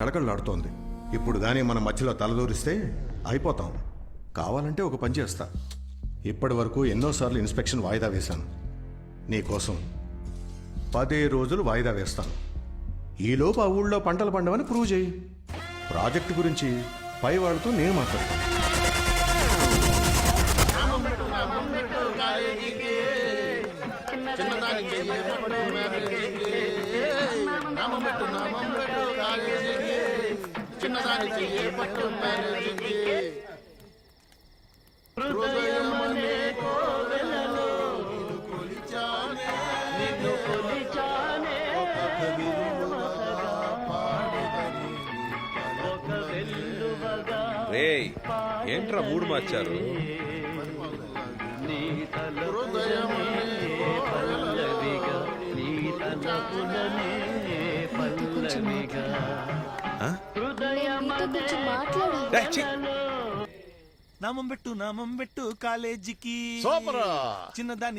కళకళలాడుతోంది. ఇప్పుడు కానీ మన మధ్యలో తలదూరిస్తే అయిపోతాం. కావాలంటే ఒక పని చేస్తా. ఇప్పటి వరకు ఎన్నోసార్లు ఇన్స్పెక్షన్ వాయిదా వేశాను. నీకోసం 10 రోజులు వాయిదా వేస్తాను. ఈలోపు ఆ ఊళ్ళో పంటలు పండవని ప్రూవ్ చేయి. ప్రాజెక్టు గురించి పై వాళ్ళతో నేను మాట్లాడతాను. రేయ్, ఏంట్రా మూడు మార్చారు? నామం పెట్టు కాలేజీకి సూపర్ చిన్నదాన్ని